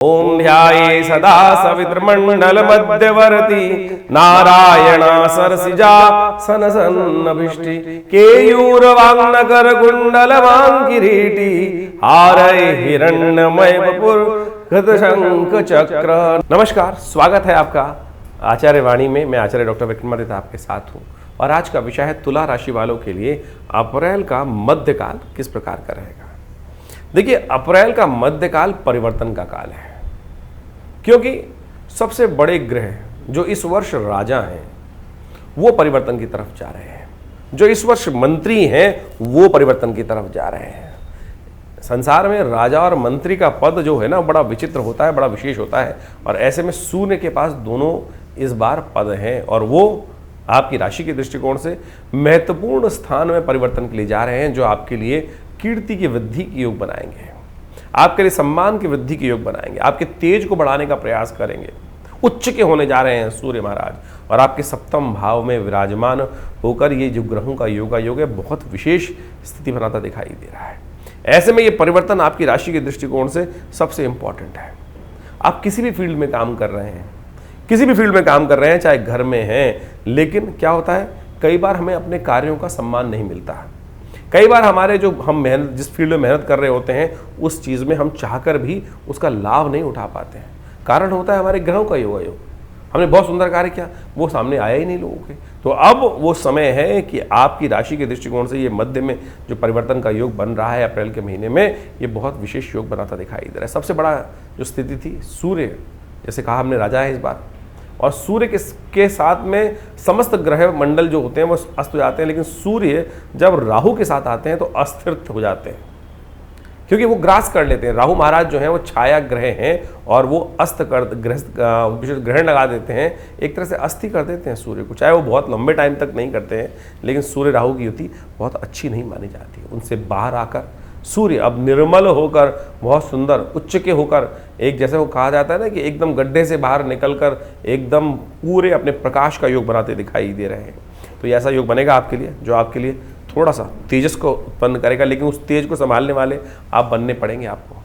ओम ध्याये सदा सवितृमण्डल मध्यवर्ती नारायण सरसिजा सनसन्नभिष्टि केयूरवांगनकर कुंडल किरीटी हारय हिरण्यमय वपुर गतशंख चक्र। नमस्कार, स्वागत है आपका आचार्य वाणी में। मैं आचार्य डॉक्टर विक्रमादित्य आपके साथ हूँ और आज का विषय है तुला राशि वालों के लिए अप्रैल का मध्यकाल किस प्रकार का रहेगा। देखिए, अप्रैल का मध्यकाल परिवर्तन का काल है, क्योंकि सबसे बड़े ग्रह जो इस वर्ष राजा हैं वो परिवर्तन की तरफ जा रहे हैं, जो इस वर्ष मंत्री हैं वो परिवर्तन की तरफ जा रहे हैं। संसार में राजा और मंत्री का पद जो है ना बड़ा विचित्र होता है, बड़ा विशेष होता है, और ऐसे में सूर्य के पास दोनों इस बार पद हैं और वो आपकी राशि के दृष्टिकोण से महत्वपूर्ण स्थान में परिवर्तन के लिए जा रहे हैं, जो आपके लिए कीर्ति की वृद्धि के योग बनाएंगे, आपके लिए सम्मान की वृद्धि के योग बनाएंगे, आपके तेज को बढ़ाने का प्रयास करेंगे। उच्च के होने जा रहे हैं सूर्य महाराज, और आपके सप्तम भाव में विराजमान होकर ये जो ग्रहों का योग है बहुत विशेष स्थिति बनाता दिखाई दे रहा है। ऐसे में ये परिवर्तन आपकी राशि के दृष्टिकोण से सबसे इंपॉर्टेंट है। आप किसी भी फील्ड में काम कर रहे हैं, किसी भी फील्ड में काम कर रहे हैं, चाहे घर में हैं, लेकिन क्या होता है कई बार हमें अपने कार्यों का सम्मान नहीं मिलता है। कई बार हमारे जो हम मेहनत जिस फील्ड में मेहनत कर रहे होते हैं उस चीज़ में हम चाहकर भी उसका लाभ नहीं उठा पाते हैं। कारण होता है हमारे ग्रहों का योग। हमने बहुत सुंदर कार्य किया, वो सामने आया ही नहीं लोगों के। तो अब वो समय है कि आपकी राशि के दृष्टिकोण से ये मध्य में जो परिवर्तन का योग बन रहा है अप्रैल के महीने में, ये बहुत विशेष योग बनाता दिखाई दे रहा है। सबसे बड़ा जो स्थिति थी, सूर्य जैसे कहा हमने राजा है इस बार, और सूर्य के साथ में समस्त ग्रह मंडल जो होते हैं वो अस्त हो जाते हैं, लेकिन सूर्य जब राहु के साथ आते हैं तो अस्थिर हो जाते हैं, क्योंकि वो ग्रास कर लेते हैं। राहु महाराज जो हैं वो छाया ग्रह हैं और वो अस्त कर ग्रहण लगा देते हैं, एक तरह से अस्थि कर देते हैं सूर्य को। चाहे वो बहुत लंबे टाइम तक नहीं करते हैं, लेकिन सूर्य राहु की युति बहुत अच्छी नहीं मानी जाती। उनसे बाहर आकर सूर्य अब निर्मल होकर बहुत सुंदर उच्च के होकर, एक जैसे वो कहा जाता है ना कि एकदम गड्ढे से बाहर निकलकर एकदम पूरे अपने प्रकाश का योग बनाते दिखाई दे रहे हैं। तो ये ऐसा योग बनेगा आपके लिए जो आपके लिए थोड़ा सा तेजस को उत्पन्न करेगा, लेकिन उस तेज को संभालने वाले आप बनने पड़ेंगे आपको।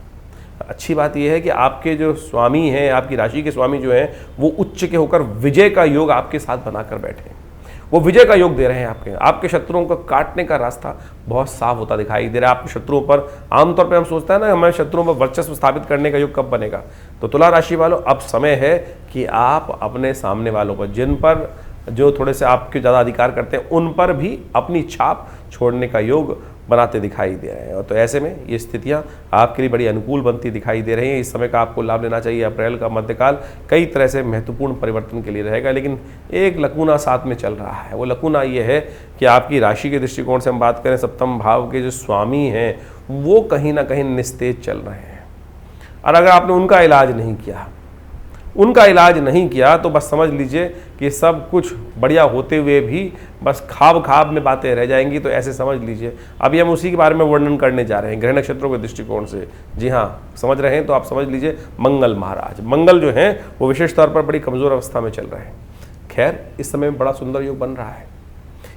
अच्छी बात यह है कि आपके जो स्वामी हैं, आपकी राशि के स्वामी जो हैं, वो उच्च के होकर विजय का योग आपके साथ बनाकर बैठे हैं। वो विजय का योग दे रहे हैं। आपके शत्रुओं को काटने का रास्ता बहुत साफ होता दिखाई दे रहा है। आपके शत्रुओं पर आमतौर पे हम सोचते हैं ना हमारे शत्रुओं पर वर्चस्व स्थापित करने का योग कब बनेगा, तो तुला राशि वालों अब समय है कि आप अपने सामने वालों पर, जिन पर जो थोड़े से आपके ज़्यादा अधिकार करते हैं, उन पर भी अपनी छाप छोड़ने का योग बनाते दिखाई दे रहे हैं। और तो ऐसे में ये स्थितियां आपके लिए बड़ी अनुकूल बनती दिखाई दे रही हैं। इस समय का आपको लाभ लेना चाहिए। अप्रैल का मध्यकाल कई तरह से महत्वपूर्ण परिवर्तन के लिए रहेगा, लेकिन एक लकूना साथ में चल रहा है। वो लकूना ये है कि आपकी राशि के दृष्टिकोण से हम बात करें, सप्तम भाव के जो स्वामी हैं वो कहीं ना कहीं निस्तेज चल रहे हैं, और अगर आपने उनका इलाज नहीं किया तो बस समझ लीजिए कि सब कुछ बढ़िया होते हुए भी बस खाब में बातें रह जाएंगी। तो ऐसे समझ लीजिए, अभी हम उसी के बारे में वर्णन करने जा रहे हैं ग्रह नक्षत्रों के दृष्टिकोण से। जी हाँ, समझ रहे हैं तो आप समझ लीजिए मंगल महाराज, मंगल जो हैं वो विशेष तौर पर बड़ी कमज़ोर अवस्था में चल रहे हैं। खैर, इस समय में बड़ा सुंदर योग बन रहा है।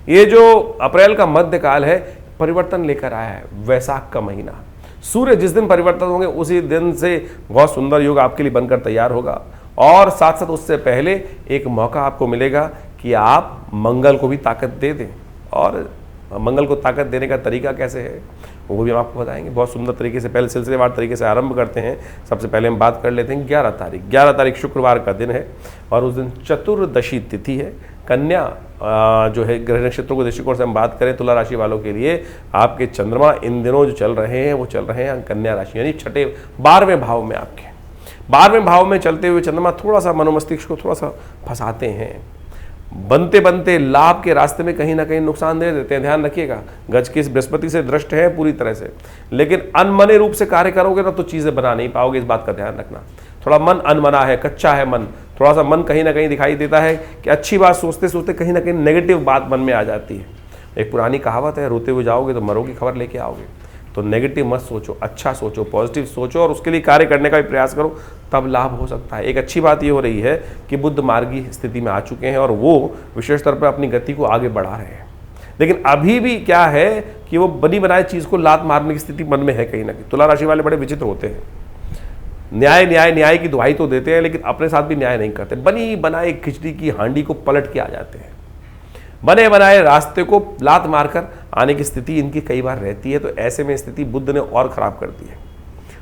ये जो अप्रैल का मध्यकाल है परिवर्तन लेकर आया है। वैशाख का महीना, सूर्य जिस दिन परिवर्तन होंगे उसी दिन से बहुत सुंदर योग आपके लिए बनकर तैयार होगा, और साथ साथ उससे पहले एक मौका आपको मिलेगा कि आप मंगल को भी ताकत दे दें। और मंगल को ताकत देने का तरीका कैसे है वो भी हम आपको बताएंगे बहुत सुंदर तरीके से। पहले सिलसिलेवार तरीके से आरंभ करते हैं। सबसे पहले हम बात कर लेते हैं 11 तारीख शुक्रवार का दिन है, और उस दिन चतुर्दशी तिथि है। कन्या जो है ग्रह नक्षत्रों के दृष्टिकोण से हम बात करें तुला राशि वालों के लिए, आपके चंद्रमा इन दिनों जो चल रहे हैं वो चल रहे हैं कन्या राशि, यानी 12वें भाव में। आपके 12वें भाव में चलते हुए चंद्रमा थोड़ा सा मनोमस्तिष्क को थोड़ा सा फंसाते हैं। बनते बनते लाभ के रास्ते में कहीं ना कहीं नुकसान दे देते हैं। ध्यान रखिएगा, गज की बृहस्पति से दृष्ट है पूरी तरह से, लेकिन अनमने रूप से कार्य करोगे ना तो चीज़ें बना नहीं पाओगे। इस बात का ध्यान रखना। थोड़ा मन अनमना है, कच्चा है मन, थोड़ा सा मन कहीं ना कहीं दिखाई देता है कि अच्छी बात सोचते सोचते कहीं ना कहीं नेगेटिव बात मन में आ जाती है। एक पुरानी कहावत है, रोते हुए जाओगे तो मरोगी खबर लेके आओगे। तो नेगेटिव मत सोचो, अच्छा सोचो, पॉजिटिव सोचो, और उसके लिए कार्य करने का भी प्रयास करो, तब लाभ हो सकता है। एक अच्छी बात ये हो रही है कि बुद्ध मार्गी स्थिति में आ चुके हैं और वो विशेष तौर पर अपनी गति को आगे बढ़ा रहे हैं। लेकिन अभी भी क्या है कि वो बनी बनाई चीज़ को लात मारने की स्थिति मन में है कहीं ना कहीं। तुला राशि वाले बड़े विचित्र होते हैं। न्याय न्याय न्याय की दुहाई तो देते हैं, लेकिन अपने साथ भी न्याय नहीं करते। बनी बनाए खिचड़ी की हांडी को पलट के आ जाते हैं। बने बनाए रास्ते को लात मारकर आने की स्थिति इनकी कई बार रहती है। तो ऐसे में स्थिति बुद्ध ने और खराब कर दी है।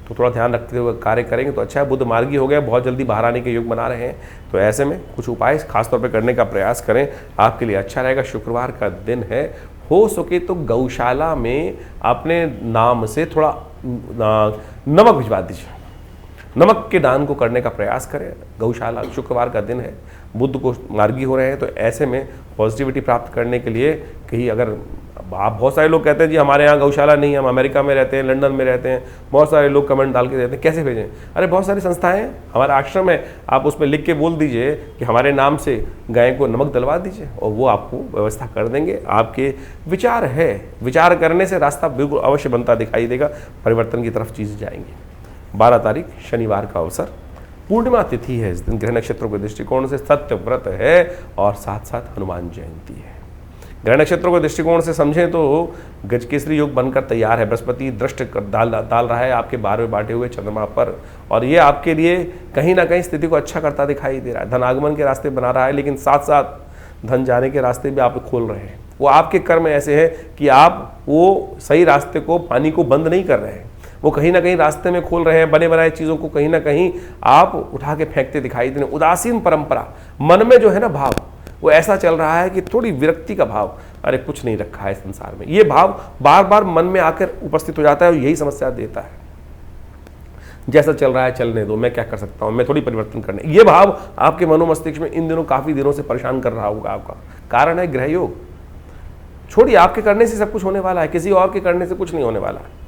तो थोड़ा ध्यान रखते हुए कार्य करेंगे तो अच्छा है। बुद्ध मार्गी हो गए, बहुत जल्दी बाहर आने के योग बना रहे हैं। तो ऐसे में कुछ उपाय खासतौर पर करने का प्रयास करें, आपके लिए अच्छा रहेगा। शुक्रवार का दिन है, हो सके तो गौशाला में अपने नाम से थोड़ा नमक भिजवा दीजिए। नमक के दान को करने का प्रयास करें। गौशाला, शुक्रवार का दिन है, बुद्ध को मार्गी हो रहे हैं। तो ऐसे में पॉजिटिविटी प्राप्त करने के लिए कहीं अगर आप, बहुत सारे लोग कहते हैं जी हमारे यहाँ गौशाला नहीं है, हम अमेरिका में रहते हैं, लंदन में रहते हैं, बहुत सारे लोग कमेंट डाल के देते हैं कैसे भेजें। अरे बहुत सारी संस्थाएं हैं, हमारा आश्रम है, आप उसमें लिख के बोल दीजिए कि हमारे नाम से गाय को नमक डलवा दीजिए और वो आपको व्यवस्था कर देंगे। आपके विचार है, विचार करने से रास्ता बिल्कुल अवश्य बनता दिखाई देगा, परिवर्तन की तरफ चीज़ जाएंगी। 12 तारीख शनिवार का अवसर, पूर्णिमा तिथि है इस दिन, ग्रह नक्षत्रों के दृष्टिकोण से सत्य व्रत है और साथ साथ हनुमान जयंती है। ग्रह नक्षत्रों के दृष्टिकोण से समझें तो गजकेसरी योग बनकर तैयार है। बृहस्पति दृष्ट डाल रहा है आपके 12वें बांटे हुए चंद्रमा पर, और ये आपके लिए कहीं ना कहीं स्थिति को अच्छा करता दिखाई दे रहा है। धन आगमन के रास्ते बना रहा है, लेकिन साथ साथ धन जाने के रास्ते भी आप खोल रहे हैं। वो आपके कर्म ऐसे हैं कि आप वो सही रास्ते को, पानी को बंद नहीं कर रहे हैं, वो कहीं ना कहीं रास्ते में खोल रहे हैं। बने बनाए चीज़ों को कहीं ना कहीं आप उठा के फेंकते दिखाई दे रहे हैं। उदासीन परंपरा, मन में जो है ना भाव, वो ऐसा चल रहा है कि थोड़ी विरक्ति का भाव, अरे कुछ नहीं रखा है संसार में, ये भाव बार बार मन में आकर उपस्थित हो जाता है और यही समस्या देता है। जैसा चल रहा है चलने दो, मैं क्या कर सकता हूं, मैं थोड़ी परिवर्तन करने, ये भाव आपके मनोमस्तिष्क में इन दिनों काफी दिनों से परेशान कर रहा होगा। आपका कारण है ग्रह योग। छोड़िए, आपके करने से सब कुछ होने वाला है, किसी और के करने से कुछ नहीं होने वाला है।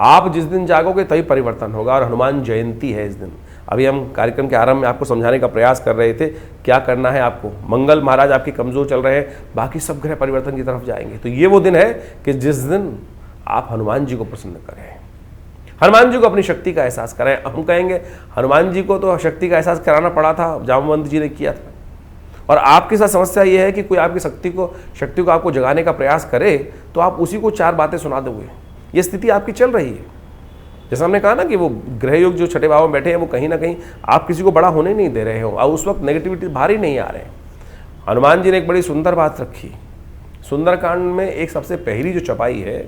आप जिस दिन जागोगे तभी परिवर्तन होगा। और हनुमान जयंती है इस दिन। अभी हम कार्यक्रम के आरंभ में आपको समझाने का प्रयास कर रहे थे क्या करना है आपको। मंगल महाराज आपके कमजोर चल रहे हैं, बाकी सब ग्रह परिवर्तन की तरफ जाएंगे। तो ये वो दिन है कि जिस दिन आप हनुमान जी को प्रसन्न करें, हनुमान जी को अपनी शक्ति का एहसास कराएं। हम कहेंगे हनुमान जी को तो शक्ति का एहसास कराना पड़ा था, जामवंत जी ने किया था। और आपके साथ समस्या ये है कि कोई आपकी शक्ति को आपको जगाने का प्रयास करे तो आप उसी को 4 बातें सुना दोगे। ये स्थिति आपकी चल रही है। जैसा हमने कहा ना कि वो ग्रह योग जो छठे भाव में बैठे हैं, वो कहीं ना कहीं आप किसी को बड़ा होने नहीं दे रहे हो और उस वक्त नेगेटिविटी भारी नहीं आ रहे हैं। हनुमान जी ने एक बड़ी सुंदर बात रखी। सुंदरकांड में एक सबसे पहली जो चौपाई है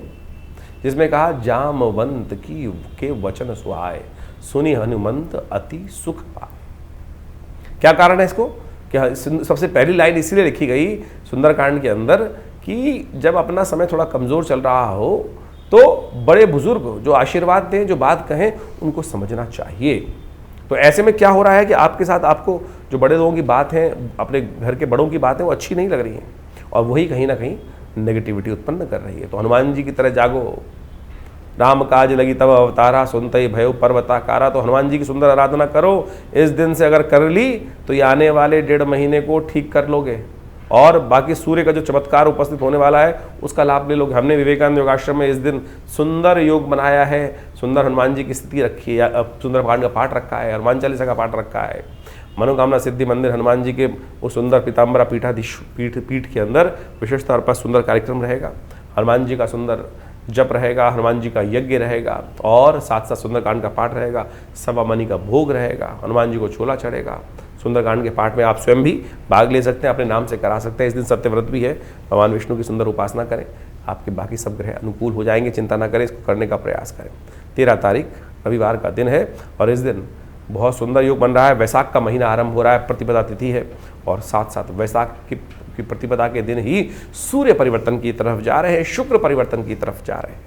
जिसमें कहा, जामवंत की के वचन सुहाए, सुनी हनुमंत अति सुख पाए। क्या कारण है इसको? क्या सबसे पहली लाइन इसीलिए लिखी गई सुंदरकांड के अंदर कि जब अपना समय थोड़ा कमजोर चल रहा हो तो बड़े बुजुर्ग जो आशीर्वाद दें, जो बात कहें, उनको समझना चाहिए। तो ऐसे में क्या हो रहा है कि आपके साथ आपको जो बड़े लोगों की बात है, अपने घर के बड़ों की बात है, वो अच्छी नहीं लग रही हैं और वही कहीं ना कहीं नेगेटिविटी उत्पन्न कर रही है। तो हनुमान जी की तरह जागो। राम काज लगी तब अवतारा, सुनते भयो पर्वताकारा। तो हनुमान जी की सुंदर आराधना करो। इस दिन से अगर कर ली तो ये आने वाले 1.5 महीने को ठीक कर लोगे और बाकी सूर्य का जो चमत्कार उपस्थित होने वाला है उसका लाभ ले लोगे। हमने विवेकानंद योगाश्रम में इस दिन सुंदर योग बनाया है, सुंदर हनुमान जी की स्थिति रखी है, सुंदरकांड का पाठ रखा है, हनुमान चालीसा का पाठ रखा है। मनोकामना सिद्धि मंदिर हनुमान जी के वो सुंदर पीताम्बरा पीठ के अंदर विशेष तौर पर सुंदर कार्यक्रम रहेगा। हनुमान जी का सुंदर जप रहेगा, हनुमान जी का यज्ञ रहेगा और साथ साथ सुंदरकांड का पाठ रहेगा, सवा मनी का भोग रहेगा, हनुमान जी को छोला चढ़ेगा। सुंदरकांड के पाठ में आप स्वयं भी भाग ले सकते हैं, अपने नाम से करा सकते हैं। इस दिन सत्यव्रत भी है, भगवान विष्णु की सुंदर उपासना करें, आपके बाकी सब ग्रह अनुकूल हो जाएंगे। चिंता ना करें, इसको करने का प्रयास करें। 13 तारीख रविवार का दिन है और इस दिन बहुत सुंदर योग बन रहा है। वैशाख का महीना आरंभ हो रहा है, प्रतिपदा तिथि है और साथ साथ वैशाख की प्रतिपदा के दिन ही सूर्य परिवर्तन की तरफ जा रहे हैं, शुक्र परिवर्तन की तरफ जा रहे हैं,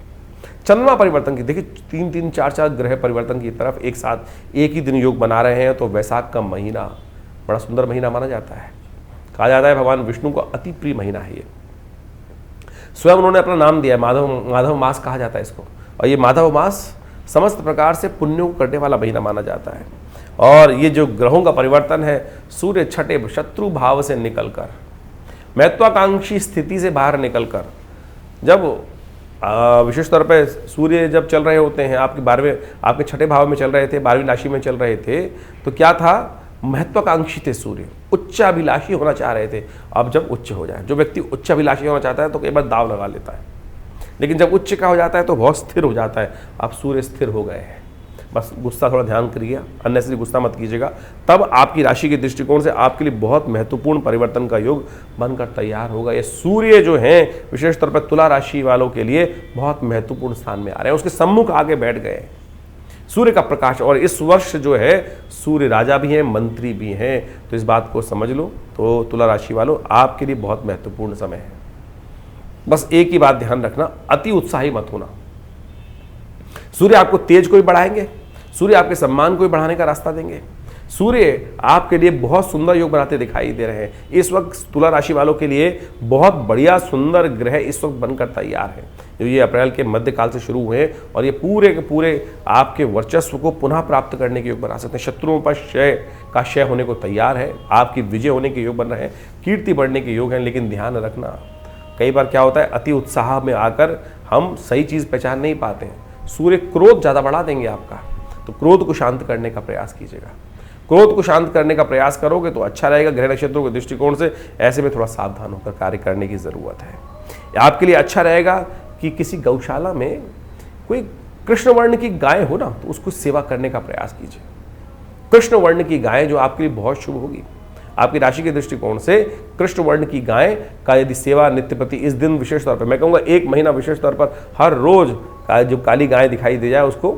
चंद्रमा परिवर्तन की, देखिए 3-3, 4-4 ग्रह परिवर्तन की तरफ एक साथ एक ही दिन योग बना रहे हैं। तो वैशाख का महीना बड़ा सुंदर महीना माना जाता है। कहा जाता है भगवान विष्णु को अति प्रिय महीना है ये। स्वयं उन्होंने अपना नाम दिया है, माधव मास कहा जाता है इसको। और ये माधव मास समस्त प्रकार से पुण्यों को करने वाला महीना माना जाता है। और ये जो ग्रहों का परिवर्तन है, सूर्य छठे शत्रु भाव से निकलकर, महत्वाकांक्षी स्थिति से बाहर निकलकर, जब विशेष तौर पर सूर्य जब चल रहे होते हैं आपके 12वें, आपके छठे भाव में चल रहे थे, 12वीं राशि में चल रहे थे, तो क्या था, महत्वाकांक्षी थे सूर्य, उच्चाभिलाषी होना चाह रहे थे। अब जब उच्च हो जाए, जो व्यक्ति उच्चाभिलाषी होना चाहता है तो कई बार दाव लगा लेता है, लेकिन जब उच्च का हो जाता है तो बहुत स्थिर हो जाता है। अब सूर्य स्थिर हो गए हैं, बस गुस्सा थोड़ा ध्यान करिए, अननेसेसरी गुस्सा मत कीजिएगा। तब आपकी राशि के दृष्टिकोण से आपके लिए बहुत महत्वपूर्ण परिवर्तन का योग बनकर तैयार होगा। ये सूर्य जो हैं विशेष तौर पर तुला राशि वालों के लिए बहुत महत्वपूर्ण स्थान में आ रहे हैं, उसके सम्मुख आगे बैठ गए हैं सूर्य का प्रकाश। और इस वर्ष जो है सूर्य राजा भी हैं, मंत्री भी हैं, तो इस बात को समझ लो। तो तुला राशि वालों आपके लिए बहुत महत्वपूर्ण समय है। बस एक ही बात ध्यान रखना, अति उत्साही मत होना। सूर्य आपको तेज को भी बढ़ाएंगे, सूर्य आपके सम्मान को भी बढ़ाने का रास्ता देंगे। सूर्य आपके लिए बहुत सुंदर योग बनाते दिखाई दे रहे हैं। इस वक्त तुला राशि वालों के लिए बहुत बढ़िया सुंदर ग्रह इस वक्त बनकर तैयार है, जो ये अप्रैल के मध्यकाल से शुरू हुए और ये पूरे के पूरे आपके वर्चस्व को पुनः प्राप्त करने के योग बना सकते हैं। शत्रुओं पर क्षय होने को तैयार है, आपकी विजय होने के योग बन रहे हैं, कीर्ति बढ़ने के योग हैं। लेकिन ध्यान रखना, कई बार क्या होता है, अति उत्साह में आकर हम सही चीज़ पहचान नहीं पाते हैं। सूर्य क्रोध ज़्यादा बढ़ा देंगे आपका, तो क्रोध को शांत करने का प्रयास कीजिएगा। क्रोध को शांत करने का प्रयास करोगे तो अच्छा रहेगा। ग्रह नक्षत्रों के दृष्टिकोण से ऐसे में थोड़ा सावधान होकर कार्य करने की ज़रूरत है। आपके लिए अच्छा रहेगा कि किसी गौशाला में कोई कृष्ण वर्ण की गाय हो ना, तो उसको सेवा करने का प्रयास कीजिए। कृष्ण वर्ण की गाय जो आपके लिए बहुत शुभ होगी। आपकी राशि के दृष्टिकोण से कृष्ण वर्ण की गाय का यदि सेवा नित्य प्रति इस दिन विशेष तौर पर, मैं कहूँगा 1 महीना विशेष तौर पर हर रोज जो काली गाय दिखाई दे जाए उसको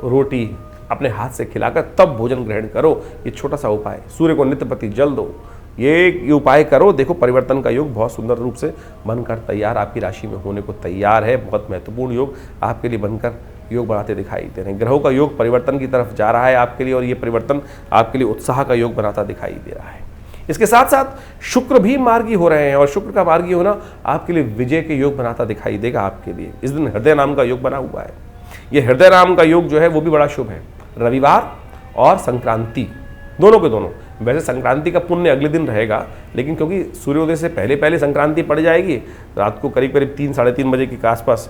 रोटी अपने हाथ से खिलाकर तब भोजन ग्रहण करो। ये छोटा सा उपाय, सूर्य को नित्य प्रति जल दो, ये उपाय करो। देखो परिवर्तन का योग बहुत सुंदर रूप से बनकर तैयार आपकी राशि में होने को तैयार है। बहुत महत्वपूर्ण योग आपके लिए बनकर योग बनाते दिखाई दे रहे हैं। ग्रहों का योग परिवर्तन की तरफ जा रहा है आपके लिए, और ये परिवर्तन आपके लिए उत्साह का योग बनाता दिखाई दे रहा है। इसके साथ साथ शुक्र भी मार्गी हो रहे हैं, और शुक्र का मार्गी होना आपके लिए विजय के योग बनाता दिखाई देगा आपके लिए। इस दिन हृदय नाम का योग बना हुआ है। ये हृदय नाम का योग जो है वो भी बड़ा शुभ है। रविवार और संक्रांति दोनों के दोनों, वैसे संक्रांति का पुण्य अगले दिन रहेगा, लेकिन क्योंकि सूर्योदय से पहले पहले संक्रांति पड़ जाएगी, रात को करीब करीब 3 साढ़े 3 बजे के आसपास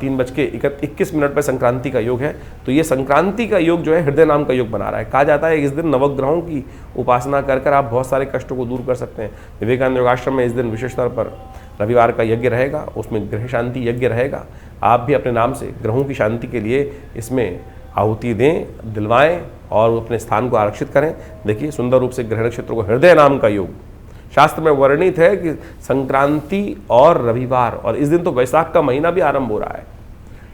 3:21 पर संक्रांति का योग है। तो ये संक्रांति का योग जो है हृदय नाम का योग बना रहा है। कहा जाता है इस दिन नवग्रहों की उपासना कर कर आप बहुत सारे कष्टों को दूर कर सकते हैं। विवेकानंद योगाश्रम में इस दिन विशेष तौर पर रविवार का यज्ञ रहेगा, उसमें ग्रह शांति यज्ञ रहेगा। आप भी अपने नाम से ग्रहों की शांति के लिए इसमें आहुति दें, दिलवाएं और अपने स्थान को आरक्षित करें। देखिए सुंदर रूप से ग्रह नक्षत्रों को हृदय नाम का योग शास्त्र में वर्णित है कि संक्रांति और रविवार, और इस दिन तो वैशाख का महीना भी आरंभ हो रहा है।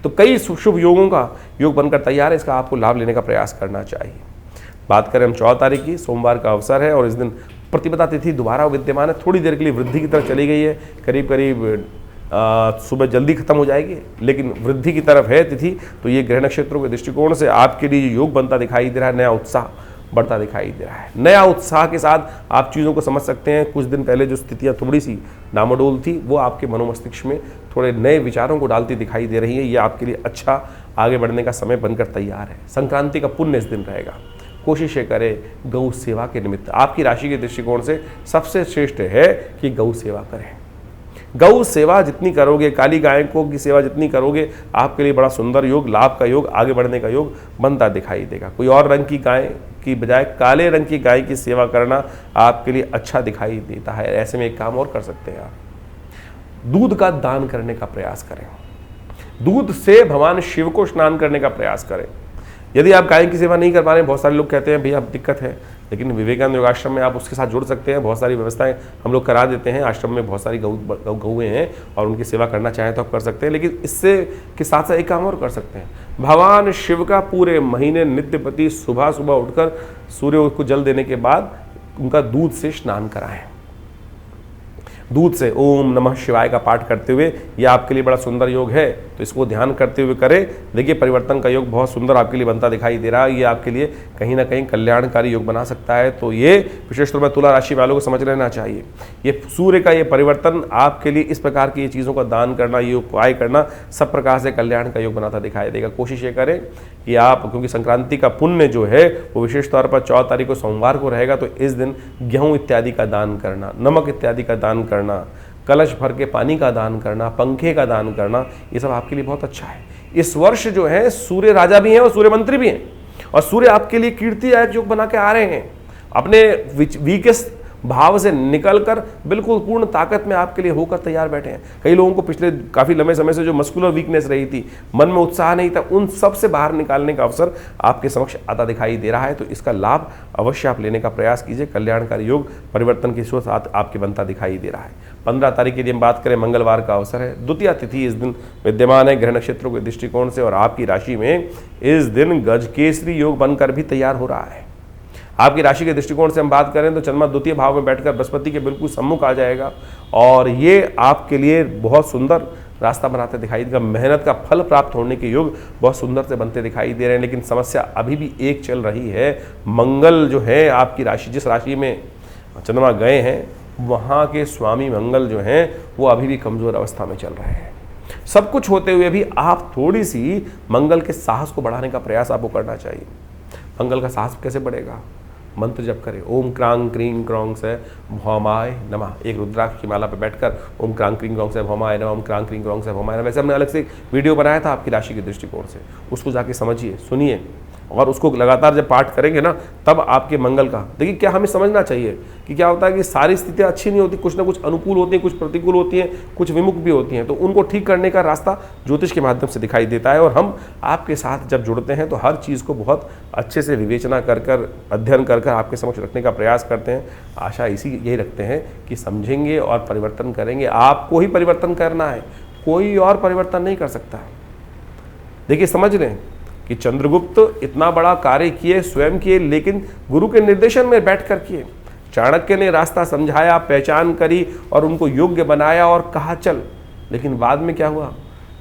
तो कई शुभ योगों का योग बनकर तैयार है, इसका आपको लाभ लेने का प्रयास करना चाहिए। बात करें हम 14 तारीख की, सोमवार का अवसर है और इस दिन प्रतिपदा तिथि दोबारा विद्यमान है। थोड़ी देर के लिए वृद्धि की तरफ चली गई है, करीब करीब सुबह जल्दी खत्म हो जाएगी, लेकिन वृद्धि की तरफ है तिथि। तो ये ग्रह नक्षत्रों के दृष्टिकोण से आपके लिए योग बनता दिखाई दे रहा है, नया उत्साह बढ़ता दिखाई दे रहा है। नया उत्साह के साथ आप चीज़ों को समझ सकते हैं। कुछ दिन पहले जो स्थितियाँ थोड़ी सी डामाडोल थी, वो आपके मनोमस्तिष्क में थोड़े नए विचारों को डालती दिखाई दे रही है। ये आपके लिए अच्छा आगे बढ़ने का समय बनकर तैयार है। संक्रांति का पुण्य इस दिन रहेगा। कोशिशें करें गौ सेवा के निमित्त। आपकी राशि के दृष्टिकोण से सबसे श्रेष्ठ है कि गौ सेवा करें। गौ सेवा जितनी करोगे, काली गाय को की सेवा जितनी करोगे, आपके लिए बड़ा सुंदर योग, लाभ का योग, आगे बढ़ने का योग बनता दिखाई देगा। कोई और रंग की गाय की बजाय काले रंग की गाय की सेवा करना आपके लिए अच्छा दिखाई देता है। ऐसे में एक काम और कर सकते हैं, आप दूध का दान करने का प्रयास करें। दूध से भगवान शिव को स्नान करने का प्रयास करें। यदि आप गाय की सेवा नहीं कर पा रहे हैं, बहुत सारे लोग कहते हैं भैया अब दिक्कत है, लेकिन विवेकानंद योगाश्रम में आप उसके साथ जुड़ सकते हैं। बहुत सारी व्यवस्थाएं हम लोग करा देते हैं। आश्रम में बहुत सारी गौएं हैं और उनकी सेवा करना चाहें तो आप कर सकते हैं। लेकिन इससे के साथ साथ एक काम और कर सकते हैं, भगवान शिव का पूरे महीने नित्य प्रति सुबह सुबह उठकर सूर्य को जल देने के बाद उनका दूध से स्नान कराएं। दूध से ओम नमः शिवाय का पाठ करते हुए, ये आपके लिए बड़ा सुंदर योग है, तो इसको ध्यान करते हुए करें। देखिए परिवर्तन का योग बहुत सुंदर आपके लिए बनता दिखाई दे रहा है। ये आपके लिए कहीं ना कहीं कल्याणकारी योग बना सकता है। तो ये विशेष तौर पर तुला राशि वालों को समझ लेना चाहिए। ये सूर्य का ये परिवर्तन आपके लिए इस प्रकार की ये चीज़ों का दान करना, ये उपाय करना सब प्रकार से कल्याण का योग बनाता दिखाई देगा। कोशिश ये करें कि आप, क्योंकि संक्रांति का पुण्य जो है वो विशेष तौर पर 14 तारीख को सोमवार को रहेगा, तो इस दिन गेहूँ इत्यादि का दान करना, नमक इत्यादि का दान करना, कलश भर के पानी का दान करना, पंखे का दान करना, ये सब आपके लिए बहुत अच्छा है। इस वर्ष जो है सूर्य राजा भी हैं और सूर्य मंत्री भी हैं, और सूर्य आपके लिए कीर्तिदायक योग बना के आ रहे हैं। अपने वीकेस्ट भाव से निकलकर बिल्कुल पूर्ण ताकत में आपके लिए होकर तैयार बैठे हैं। कई लोगों को पिछले काफ़ी लंबे समय से जो मस्कुलर वीकनेस रही थी, मन में उत्साह नहीं था, उन सब से बाहर निकालने का अवसर आपके समक्ष आता दिखाई दे रहा है। तो इसका लाभ अवश्य आप लेने का प्रयास कीजिए। कल्याणकारी योग परिवर्तन की सोच आपके बनता दिखाई दे रहा है। 15 तारीख की यदि हम बात करें, मंगलवार का अवसर है, द्वितीय तिथि इस दिन विद्यमान है ग्रह नक्षत्रों के दृष्टिकोण से, और आपकी राशि में इस दिन गजकेसरी योग बनकर भी तैयार हो रहा है। आपकी राशि के दृष्टिकोण से हम बात करें तो चंद्रमा द्वितीय भाव में बैठकर बृहस्पति के बिल्कुल सम्मुख आ जाएगा, और ये आपके लिए बहुत सुंदर रास्ता बनाते दिखाई देगा। मेहनत का फल प्राप्त होने के योग बहुत सुंदर से बनते दिखाई दे रहे हैं। लेकिन समस्या अभी भी एक चल रही है, मंगल जो है आपकी राशि, जिस राशि में चंद्रमा गए हैं, वहाँ के स्वामी मंगल जो हैं वो अभी भी कमजोर अवस्था में चल रहे हैं। सब कुछ होते हुए भी आप थोड़ी सी मंगल के साहस को बढ़ाने का प्रयास आपको करना चाहिए। मंगल का साहस कैसे बढ़ेगा? मंत्र जप करें, ओम क्रांग क्रीं क्रौंग से भौमाय नमः। एक रुद्राक्ष की माला पर बैठकर ओम क्रांग क्रीं क्रौंग से भौमाय नमः, ओम क्रांग क्रीं क्रौंग से भौमाय नमः। वैसे हमने अलग से वीडियो बनाया था आपकी राशि के दृष्टिकोण से, उसको जाके समझिए, सुनिए, और उसको लगातार जब पाठ करेंगे ना, तब आपके मंगल का देखिए। क्या हमें समझना चाहिए कि क्या होता है कि सारी स्थितियाँ अच्छी नहीं होती, कुछ ना कुछ अनुकूल होती हैं, कुछ प्रतिकूल होती हैं, कुछ विमुख भी होती हैं। तो उनको ठीक करने का रास्ता ज्योतिष के माध्यम से दिखाई देता है, और हम आपके साथ जब जुड़ते हैं तो हर चीज़ को बहुत अच्छे से विवेचना कर अध्ययन कर आपके समक्ष रखने का प्रयास करते हैं। आशा यही रखते हैं कि समझेंगे और परिवर्तन करेंगे। आपको ही परिवर्तन करना है, कोई और परिवर्तन नहीं कर सकता। देखिए, समझ लें कि चंद्रगुप्त इतना बड़ा कार्य किए, स्वयं किए, लेकिन गुरु के निर्देशन में बैठकर किए। चाणक्य ने रास्ता समझाया, पहचान करी और उनको योग्य बनाया और कहा चल। लेकिन बाद में क्या हुआ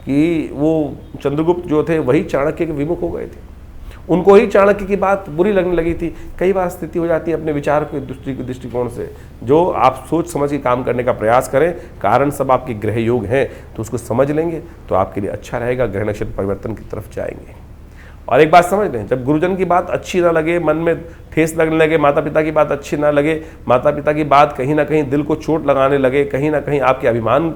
कि वो चंद्रगुप्त जो थे वही चाणक्य के विमुख हो गए थे। उनको ही चाणक्य की बात बुरी लगने लगी थी। कई बार स्थिति हो जाती है अपने विचार के दृष्टिकोण से, जो आप सोच समझ के काम करने का प्रयास करें। कारण सब आपके ग्रह योग हैं, तो उसको समझ लेंगे तो आपके लिए अच्छा रहेगा। ग्रह नक्षत्र परिवर्तन की तरफ जाएंगे। और एक बात समझ लें, जब गुरुजन की बात अच्छी ना लगे, मन में ठेस लगने लगे, माता पिता की बात अच्छी ना लगे, माता पिता की बात कहीं ना कहीं दिल को चोट लगाने लगे, कहीं ना कहीं आपके अभिमान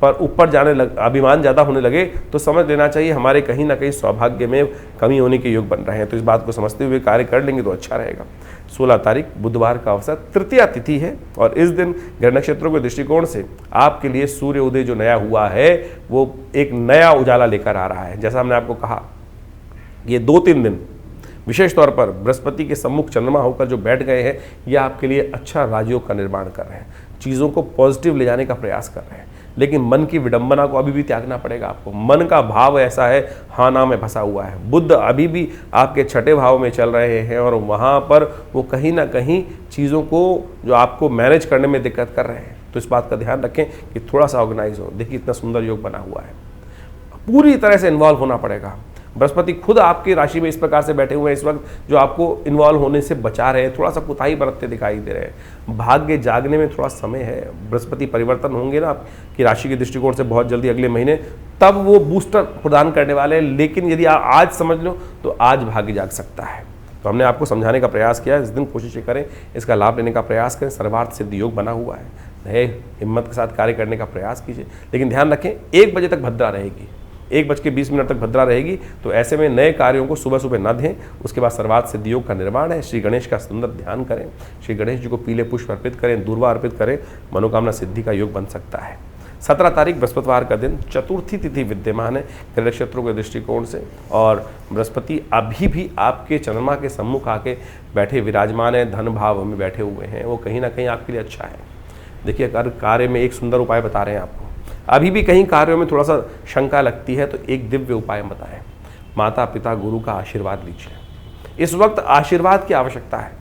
पर ऊपर अभिमान ज़्यादा होने लगे, तो समझ लेना चाहिए हमारे कहीं ना कहीं सौभाग्य में कमी होने के योग बन रहे हैं। तो इस बात को समझते हुए कार्य कर लेंगे तो अच्छा रहेगा। 16 तारीख बुधवार का अवसर, तृतीया तिथि है, और इस दिन ग्रह नक्षत्रों के दृष्टिकोण से आपके लिए सूर्य उदय जो नया हुआ है वो एक नया उजाला लेकर आ रहा है। जैसा हमने आपको कहा, ये 2-3 दिन विशेष तौर पर बृहस्पति के सम्मुख चंद्रमा होकर जो बैठ गए हैं, ये आपके लिए अच्छा राजयोग का निर्माण कर रहे हैं, चीज़ों को पॉजिटिव ले जाने का प्रयास कर रहे हैं। लेकिन मन की विडंबना को अभी भी त्यागना पड़ेगा आपको। मन का भाव ऐसा है, हाँ ना में फंसा हुआ है। बुध अभी भी आपके 6ठे भाव में चल रहे हैं, और वहाँ पर वो कहीं ना कहीं चीज़ों को जो आपको मैनेज करने में दिक्कत कर रहे हैं। तो इस बात का ध्यान रखें कि थोड़ा सा ऑर्गेनाइज हो। देखिए, इतना सुंदर योग बना हुआ है, पूरी तरह से इन्वॉल्व होना पड़ेगा। बृहस्पति खुद आपकी राशि में इस प्रकार से बैठे हुए हैं इस वक्त, जो आपको इन्वॉल्व होने से बचा रहे हैं। थोड़ा सा कुताही बरतते दिखाई दे रहे हैं। भाग्य जागने में थोड़ा समय है। बृहस्पति परिवर्तन होंगे ना आपकी राशि के दृष्टिकोण से बहुत जल्दी अगले महीने, तब वो बूस्टर प्रदान करने वाले हैं। लेकिन यदि आप आज समझ लो तो आज भाग्य जाग सकता है। तो हमने आपको समझाने का प्रयास किया। इस दिन कोशिश करें, इसका लाभ लेने का प्रयास करें। सर्वार्थ सिद्ध योग बना हुआ है, नए हिम्मत के साथ कार्य करने का प्रयास कीजिए। लेकिन ध्यान रखें, 1 बजे तक भद्रा रहेगी, 1:20 तक भद्रा रहेगी। तो ऐसे में नए कार्यों को सुबह सुबह न दें। उसके बाद सर्वार्थ सिद्ध योग का निर्माण है। श्री गणेश का सुंदर ध्यान करें, श्री गणेश जी को पीले पुष्प अर्पित करें, दूर्वा अर्पित करें, मनोकामना सिद्धि का योग बन सकता है। 17 तारीख बृहस्पतिवार का दिन, चतुर्थी तिथि विद्यमान है ग्रह नक्षत्रों के दृष्टिकोण से, और बृहस्पति अभी भी आपके चंद्रमा के सम्मुख आके बैठे विराजमान है, धन भाव में बैठे हुए हैं। वो कहीं ना कहीं आपके लिए अच्छा है। देखिए, अगर कार्य में एक सुंदर उपाय बता रहे हैं आपको, अभी भी कहीं कार्यों में थोड़ा सा शंका लगती है तो एक दिव्य उपाय बताएं। माता पिता गुरु का आशीर्वाद लीजिए। इस वक्त आशीर्वाद की आवश्यकता है,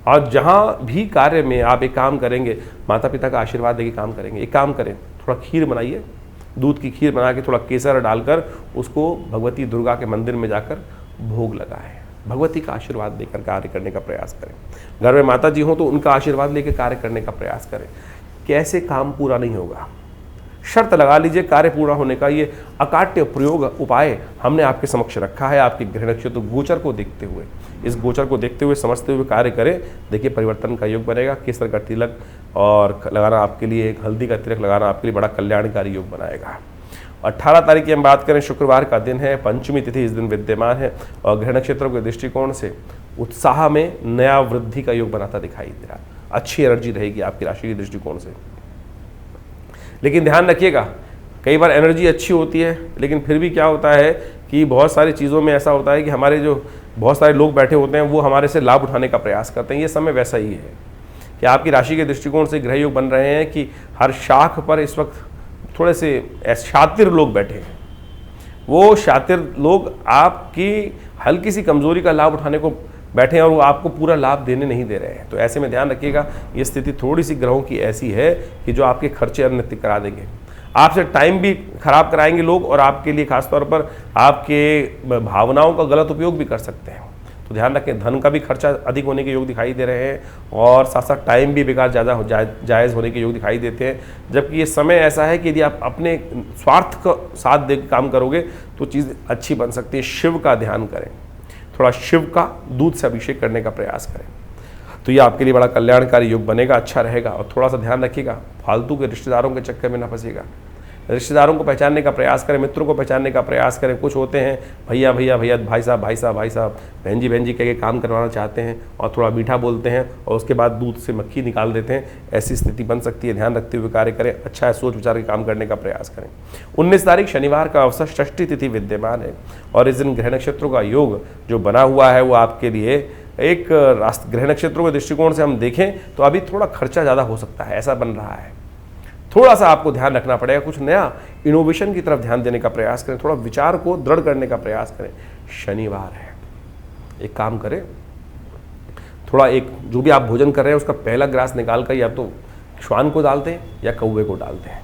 और जहाँ भी कार्य में आप एक काम करेंगे, माता पिता का आशीर्वाद देके काम करेंगे। एक काम करें, थोड़ा खीर बनाइए, दूध की खीर बना के थोड़ा केसर डालकर उसको भगवती दुर्गा के मंदिर में जाकर भोग लगाएं। भगवती का आशीर्वाद देकर कार्य करने का प्रयास करें। घर में माता जी हों तो उनका आशीर्वाद लेकर कार्य करने का प्रयास करें। कैसे काम पूरा नहीं होगा, शर्त लगा लीजिए कार्य पूरा होने का। ये अकाट्य प्रयोग उपाय हमने आपके समक्ष रखा है। आपके ग्रह नक्षत्र गोचर को देखते हुए, इस गोचर को देखते हुए समझते हुए कार्य करें। देखिए, परिवर्तन का योग बनेगा। केसर का तिलक और लगाना आपके लिए, एक हल्दी का तिलक लगाना आपके लिए बड़ा कल्याणकारी योग बनाएगा। 18 तारीख की हम बात करें, शुक्रवार का दिन है, पंचमी तिथि इस दिन विद्यमान है, और ग्रह नक्षत्रों के दृष्टिकोण से उत्साह में नया वृद्धि का योग बनाता दिखाई दे रहा है। अच्छी एनर्जी रहेगी आपकी राशि के दृष्टिकोण से। लेकिन ध्यान रखिएगा, कई बार एनर्जी अच्छी होती है लेकिन फिर भी क्या होता है कि बहुत सारी चीज़ों में ऐसा होता है कि हमारे जो बहुत सारे लोग बैठे होते हैं वो हमारे से लाभ उठाने का प्रयास करते हैं। ये समय वैसा ही है कि आपकी राशि के दृष्टिकोण से ग्रह योग बन रहे हैं कि हर शाख पर इस वक्त थोड़े से शातिर लोग बैठे हैं। वो शातिर लोग आपकी हल्की सी कमजोरी का लाभ उठाने को बैठे हैं और वो आपको पूरा लाभ देने नहीं दे रहे हैं। तो ऐसे में ध्यान रखिएगा, ये स्थिति थोड़ी सी ग्रहों की ऐसी है कि जो आपके खर्चे अनिश्चित करा देंगे, आपसे टाइम भी खराब कराएंगे लोग और आपके लिए खासतौर पर आपके भावनाओं का गलत उपयोग भी कर सकते हैं। तो ध्यान रखें, धन का भी खर्चा अधिक होने के योग दिखाई दे रहे हैं और साथ साथ टाइम भी बेकार ज़्यादा जायज़ होने के योग दिखाई देते हैं। जबकि ये समय ऐसा है कि यदि आप अपने स्वार्थ का साथ दे काम करोगे तो चीज़ अच्छी बन सकती है। शिव का ध्यान करें, थोड़ा शिव का दूध से अभिषेक करने का प्रयास करें, तो ये आपके लिए बड़ा कल्याणकारी योग बनेगा, अच्छा रहेगा। और थोड़ा सा ध्यान रखिएगा, फालतू के रिश्तेदारों के चक्कर में ना फंसिएगा। रिश्तेदारों को पहचानने का प्रयास करें, मित्रों को पहचानने का प्रयास करें। कुछ होते हैं भैया भैया भैया, भाई साहब भाई साहब भाई साहब, बहन जी कह के काम करवाना चाहते हैं और थोड़ा मीठा बोलते हैं और उसके बाद दूध से मक्खी निकाल देते हैं। ऐसी स्थिति बन सकती है, ध्यान रखते हुए कार्य करें। अच्छा है, सोच विचार के काम करने का प्रयास करें। 19 तारीख शनिवार का अवसर, षष्ठी तिथि विद्यमान है और इस दिन ग्रह नक्षत्रों का योग जो बना हुआ है वो आपके लिए एक ग्रह नक्षत्रों के दृष्टिकोण से हम देखें तो अभी थोड़ा खर्चा ज़्यादा हो सकता है, ऐसा बन रहा है। थोड़ा सा आपको ध्यान रखना पड़ेगा, कुछ नया इनोवेशन की तरफ ध्यान देने का प्रयास करें, थोड़ा विचार को दृढ़ करने का प्रयास करें। शनिवार है, एक काम करें, थोड़ा एक जो भी आप भोजन कर रहे हैं उसका पहला ग्रास निकाल कर या तो श्वान को डालते हैं या कौवे को डालते हैं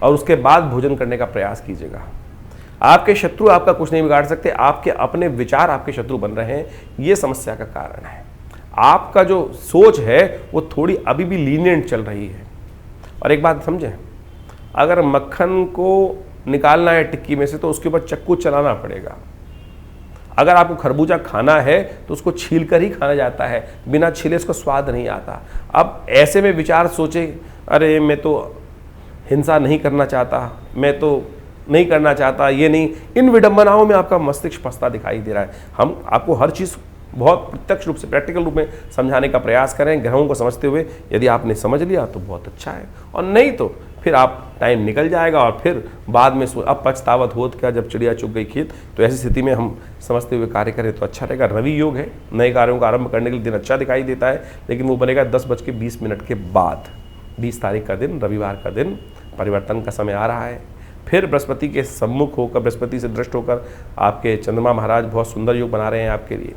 और उसके बाद भोजन करने का प्रयास कीजिएगा। आपके शत्रु आपका कुछ नहीं बिगाड़ सकते, आपके अपने विचार आपके शत्रु बन रहे हैं, ये समस्या का कारण है। आपका जो सोच है वो थोड़ी अभी भी लीनियंट चल रही है। और एक बात समझें, अगर मक्खन को निकालना है टिक्की में से तो उसके ऊपर चक्कू चलाना पड़ेगा। अगर आपको खरबूजा खाना है तो उसको छील कर ही खाना जाता है, बिना छीले उसका स्वाद नहीं आता। अब ऐसे में विचार सोचे, अरे मैं तो हिंसा नहीं करना चाहता, मैं तो नहीं करना चाहता, ये नहीं, इन विडंबनाओं में आपका मस्तिष्क फंसता दिखाई दे रहा है। हम आपको हर चीज़ बहुत प्रत्यक्ष रूप से, प्रैक्टिकल रूप में समझाने का प्रयास करें, ग्रहों को समझते हुए। यदि आपने समझ लिया तो बहुत अच्छा है और नहीं तो फिर आप टाइम निकल जाएगा और फिर बाद में अब पछतावत होत क्या जब चिड़िया चुग गई खेत। तो ऐसी स्थिति में हम समझते हुए कार्य करें तो अच्छा रहेगा। रवि योग है, नए कार्यों का आरंभ करने के लिए दिन अच्छा दिखाई देता है, लेकिन वो बनेगा 10:20 के बाद। 20 तारीख का दिन, रविवार का दिन, परिवर्तन का समय आ रहा है। फिर बृहस्पति के सम्मुख होकर, बृहस्पति से दृष्ट होकर आपके चंद्रमा महाराज बहुत सुंदर योग बना रहे हैं आपके लिए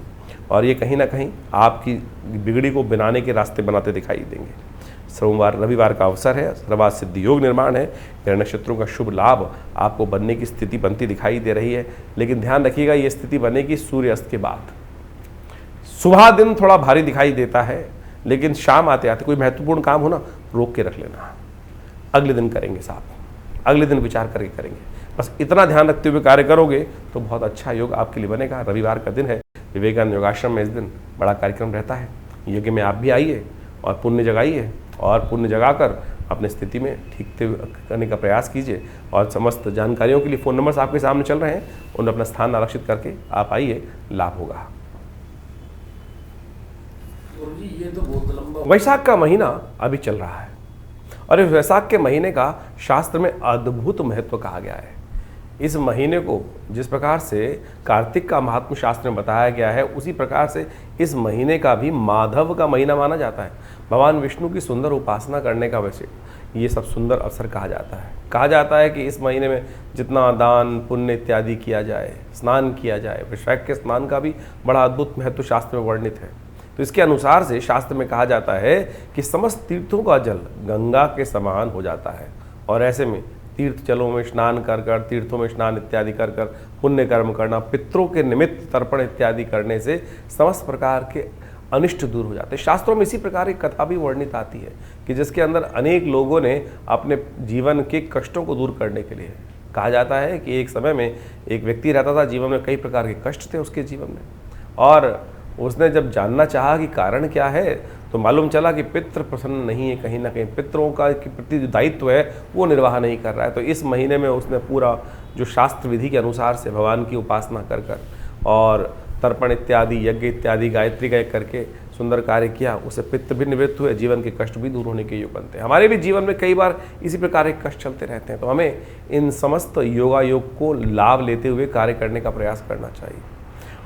और ये कहीं ना कहीं आपकी बिगड़ी को बनाने के रास्ते बनाते दिखाई देंगे। सोमवार रविवार का अवसर है, सर्वात सिद्धि योग निर्माण है, ग्रह नक्षत्रों का शुभ लाभ आपको बनने की स्थिति बनती दिखाई दे रही है। लेकिन ध्यान रखिएगा, ये स्थिति बनेगी सूर्यास्त के बाद। सुबह दिन थोड़ा भारी दिखाई देता है, लेकिन शाम आते आते कोई महत्वपूर्ण काम हो ना, रोक के रख लेना, अगले दिन करेंगे साहब, अगले दिन विचार करके करेंगे। बस इतना ध्यान रखते हुए कार्य करोगे तो बहुत अच्छा योग आपके लिए बनेगा। रविवार का दिन है, विवेकानंद योगाश्रम में इस दिन बड़ा कार्यक्रम रहता है। यज्ञ में आप भी आइए और पुण्य जगाइए और पुण्य जगाकर अपनी स्थिति में ठीक करने का प्रयास कीजिए। और समस्त जानकारियों के लिए फ़ोन नंबर्स आपके सामने चल रहे हैं, उन अपना स्थान आरक्षित करके आप आइए, लाभ होगा। ये तो बहुत लंबा। वैशाख का महीना अभी चल रहा है और इस वैशाख के महीने का शास्त्र में अद्भुत महत्व कहा गया है। इस महीने को जिस प्रकार से कार्तिक का महात्म शास्त्र में बताया गया है, उसी प्रकार से इस महीने का भी माधव का महीना माना जाता है। भगवान विष्णु की सुंदर उपासना करने का वैसे ये सब सुंदर अवसर कहा जाता है। कहा जाता है कि इस महीने में जितना दान पुण्य इत्यादि किया जाए, स्नान किया जाए, वैशाख के स्नान का भी बड़ा अद्भुत महत्व शास्त्र में वर्णित है। तो इसके अनुसार से शास्त्र में कहा जाता है कि समस्त तीर्थों का जल गंगा के समान हो जाता है और ऐसे में तीर्थ जलों में स्नान कर कर, तीर्थों में स्नान इत्यादि कर कर पुण्य कर्म करना, पितरों के निमित्त तर्पण इत्यादि करने से समस्त प्रकार के अनिष्ट दूर हो जाते हैं। शास्त्रों में इसी प्रकार की कथा भी वर्णित आती है कि जिसके अंदर अनेक लोगों ने अपने जीवन के कष्टों को दूर करने के लिए, कहा जाता है कि एक समय में एक व्यक्ति रहता था, जीवन में कई प्रकार के कष्ट थे उसके जीवन में, और उसने जब जानना चाहा कि कारण क्या है तो मालूम चला कि पितृ प्रसन्न नहीं है, कहीं ना कहीं पितरों का के प्रति जो दायित्व है वो निर्वाह नहीं कर रहा है। तो इस महीने में उसने पूरा जो शास्त्र विधि के अनुसार से भगवान की उपासना कर कर और तर्पण इत्यादि, यज्ञ इत्यादि, गायत्री का एक करके सुंदर कार्य किया, उससे पित्त भी निवृत्त हुए, जीवन के कष्ट भी दूर होने के योग बनते हैं। हमारे भी जीवन में कई बार इसी प्रकार के कष्ट चलते रहते हैं, तो हमें इन समस्त योगायोग को लाभ लेते हुए कार्य करने का प्रयास करना चाहिए।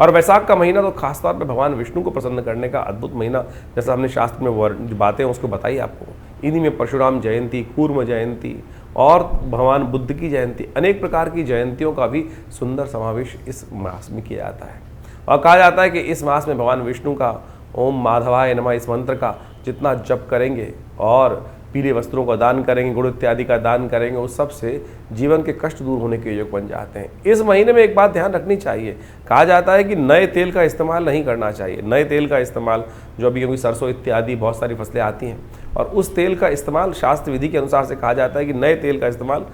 और वैशाख का महीना तो खासतौर पर भगवान विष्णु को प्रसन्न करने का अद्भुत महीना, जैसा हमने शास्त्र में जो बातें उसको बताई आपको, इन्हीं में परशुराम जयंती, कूर्म जयंती और भगवान बुद्ध की जयंती, अनेक प्रकार की जयंतियों का भी सुंदर समावेश इस मास में किया जाता है। और कहा जाता है कि इस मास में भगवान विष्णु का ओम माधवाय नमः इस मंत्र का जितना जप करेंगे और पीले वस्त्रों का दान करेंगे, गुड़ इत्यादि का दान करेंगे, उस सब से जीवन के कष्ट दूर होने के योग बन जाते हैं। इस महीने में एक बात ध्यान रखनी चाहिए, कहा जाता है कि नए तेल का इस्तेमाल नहीं करना चाहिए। नए तेल का इस्तेमाल जो अभी क्योंकि सरसों इत्यादि बहुत सारी फसलें आती हैं, और उस तेल का इस्तेमाल शास्त्र विधि के अनुसार से कहा जाता है कि नए तेल का इस्तेमाल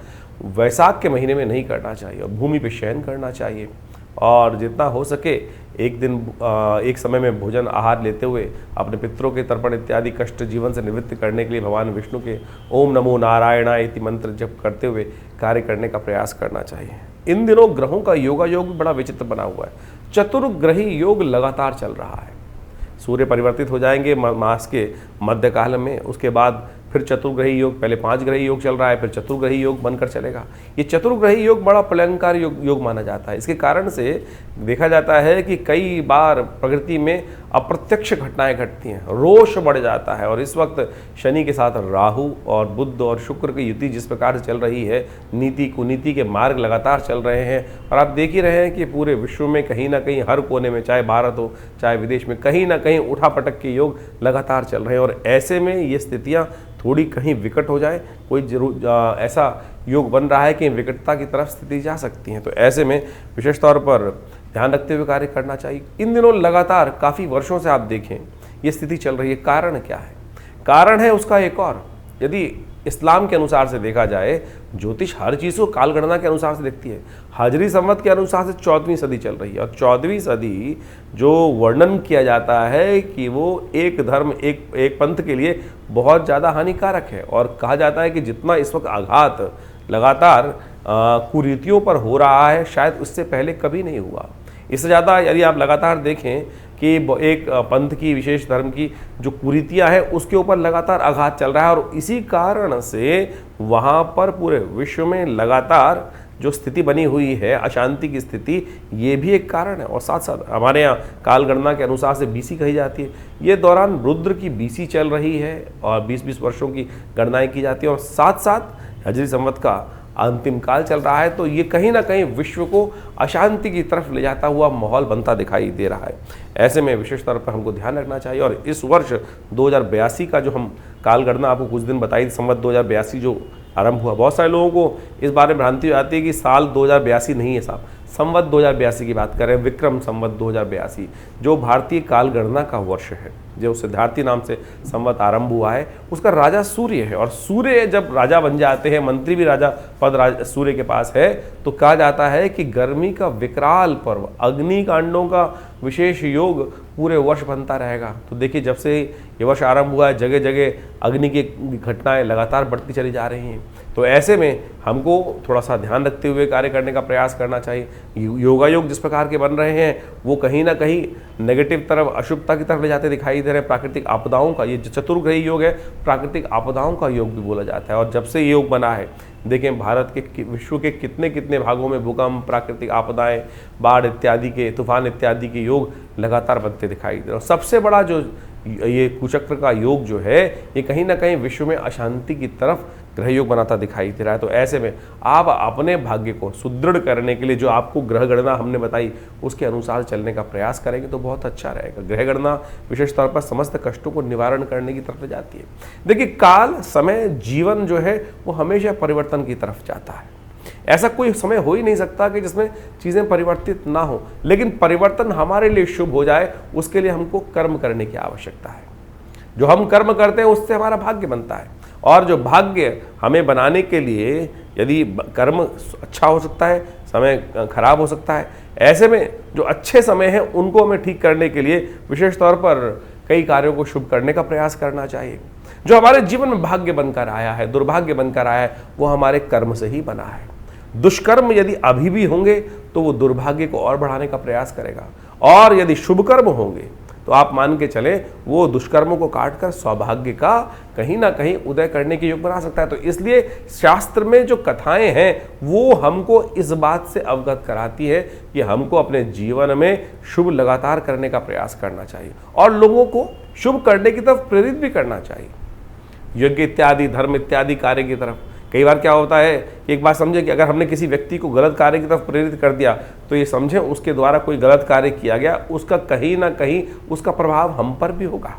वैशाख के महीने में नहीं करना चाहिए, और भूमि पर शयन करना चाहिए। और जितना हो सके एक दिन एक समय में भोजन आहार लेते हुए अपने पितरों के तर्पण इत्यादि कष्ट जीवन से निवृत्त करने के लिए भगवान विष्णु के ओम नमो नारायणाय इति मंत्र जप करते हुए कार्य करने का प्रयास करना चाहिए। इन दिनों ग्रहों का योगायोग भी बड़ा विचित्र बना हुआ है। चतुर्ग्रही योग लगातार चल रहा है। सूर्य परिवर्तित हो जाएंगे मास के मध्यकाल में, उसके बाद फिर चतुर्ग्रही योग, पहले 5 ग्रही योग चल रहा है, फिर चतुर्ग्रही योग बनकर चलेगा। ये चतुर्ग्रही योग बड़ा प्रलंकार योग माना जाता है। इसके कारण से देखा जाता है कि कई बार प्रकृति में अप्रत्यक्ष घटनाएं घटती हैं, रोष बढ़ जाता है। और इस वक्त शनि के साथ राहु और बुध और शुक्र की युति जिस प्रकार से चल रही है, नीति कुनीति के मार्ग लगातार चल रहे हैं। और आप देख ही रहे हैं कि पूरे विश्व में कहीं ना कहीं हर कोने में, चाहे भारत हो चाहे विदेश में, कहीं ना कहीं उठापटक के योग लगातार चल रहे हैं। और ऐसे में ये स्थितियाँ थोड़ी कहीं विकट हो जाए, कोई जरूर ऐसा योग बन रहा है कि विकटता की तरफ स्थिति जा सकती है। तो ऐसे में विशेष तौर पर ध्यान रखते हुए कार्य करना चाहिए। इन दिनों लगातार काफ़ी वर्षों से आप देखें ये स्थिति चल रही है। कारण क्या है? कारण है उसका एक और, यदि इस्लाम के अनुसार से देखा जाए, ज्योतिष हर चीज़ को कालगणना के अनुसार से देखती है। हाजरी संवत के अनुसार से 14वीं सदी चल रही है, और 14वीं सदी जो वर्णन किया जाता है कि वो एक धर्म एक पंथ के लिए बहुत ज़्यादा हानिकारक है। और कहा जाता है कि जितना इस वक्त आघात लगातार कुरीतियों पर हो रहा है, शायद उससे पहले कभी नहीं हुआ। इससे ज़्यादा यदि आप लगातार देखें कि एक पंथ की, विशेष धर्म की जो कुरीतियाँ हैं उसके ऊपर लगातार आघात चल रहा है, और इसी कारण से वहाँ पर पूरे विश्व में लगातार जो स्थिति बनी हुई है, अशांति की स्थिति, ये भी एक कारण है। और साथ साथ हमारे यहाँ काल गणना के अनुसार से बीसी कही जाती है। ये दौरान रुद्र की बीसी चल रही है और 20-20 वर्षों की गणनाएँ की जाती है, और साथ साथ हजरी संवत का अंतिम काल चल रहा है। तो ये कहीं ना कहीं विश्व को अशांति की तरफ ले जाता हुआ माहौल बनता दिखाई दे रहा है। ऐसे में विशेष तौर पर हमको ध्यान रखना चाहिए। और इस वर्ष 2082 का जो हम काल गणना आपको कुछ दिन बताई, संवत 2082 जो आरंभ हुआ, बहुत सारे लोगों को इस बारे में भ्रांति हो जाती है कि साल 2082 नहीं है साहब, संवत 2082 की बात करें, विक्रम संवत 2082 जो भारतीय काल गणना का वर्ष है, जो सिद्धार्थी नाम से संवत आरंभ हुआ है। उसका राजा सूर्य है, और सूर्य जब राजा बन जाते हैं, मंत्री भी राजा पद सूर्य के पास है, तो कहा जाता है कि गर्मी का विकराल पर्व, अग्निकांडों का विशेष योग पूरे वर्ष बनता रहेगा। तो देखिए, जब से ये वर्ष आरंभ हुआ है, जगह जगह अग्नि की घटनाएं लगातार बढ़ती चली जा रही हैं। तो ऐसे में हमको थोड़ा सा ध्यान रखते हुए कार्य करने का प्रयास करना चाहिए। योगायोग जिस प्रकार के बन रहे हैं वो कहीं ना कहीं नेगेटिव तरफ, अशुभता की तरफ ले जाते दिखाई दे रहे हैं। प्राकृतिक आपदाओं का, ये चतुर्ग्रही योग है, प्राकृतिक आपदाओं का योग भी बोला जाता है। और जब से ये योग बना है, देखें भारत के, विश्व के कितने कितने भागों में भूकंप, प्राकृतिक आपदाएं, बाढ़ इत्यादि के, तूफान इत्यादि के योग लगातार बनते दिखाई दे रहे हैं। सबसे बड़ा जो ये कुचक्र का योग जो है, ये कहीं ना कहीं विश्व में अशांति की तरफ ग्रह योग बनाता दिखाई दे रहा है। तो ऐसे में आप अपने भाग्य को सुदृढ़ करने के लिए जो आपको ग्रह गणना हमने बताई उसके अनुसार चलने का प्रयास करेंगे तो बहुत अच्छा रहेगा। ग्रह गणना विशेष तौर पर समस्त कष्टों को निवारण करने की तरफ जाती है। देखिए, काल, समय, जीवन जो है वो हमेशा परिवर्तन की तरफ जाता है। ऐसा कोई समय हो ही नहीं सकता कि जिसमें चीज़ें परिवर्तित ना हो, लेकिन परिवर्तन हमारे लिए शुभ हो जाए उसके लिए हमको कर्म करने की आवश्यकता है। जो हम कर्म करते हैं उससे हमारा भाग्य बनता है, और जो भाग्य हमें बनाने के लिए यदि कर्म अच्छा हो सकता है, समय खराब हो सकता है। ऐसे में जो अच्छे समय हैं उनको हमें ठीक करने के लिए विशेष तौर पर कई कार्यों को शुभ करने का प्रयास करना चाहिए। जो हमारे जीवन में भाग्य बनकर आया है, दुर्भाग्य बनकर आया है, वो हमारे कर्म से ही बना है। दुष्कर्म यदि अभी भी होंगे तो वो दुर्भाग्य को और बढ़ाने का प्रयास करेगा, और यदि शुभ कर्म होंगे तो आप मान के चले वो दुष्कर्मों को काटकर सौभाग्य का कहीं ना कहीं उदय करने के योग बना सकता है। तो इसलिए शास्त्र में जो कथाएं हैं वो हमको इस बात से अवगत कराती है कि हमको अपने जीवन में शुभ लगातार करने का प्रयास करना चाहिए और लोगों को शुभ करने की तरफ प्रेरित भी करना चाहिए, यज्ञ इत्यादि धर्म इत्यादि कार्य की तरफ। कई बार क्या होता है कि एक बात समझे कि अगर हमने किसी व्यक्ति को गलत कार्य की तरफ प्रेरित कर दिया तो ये समझें उसके द्वारा कोई गलत कार्य किया गया, उसका कहीं ना कहीं उसका प्रभाव हम पर भी होगा।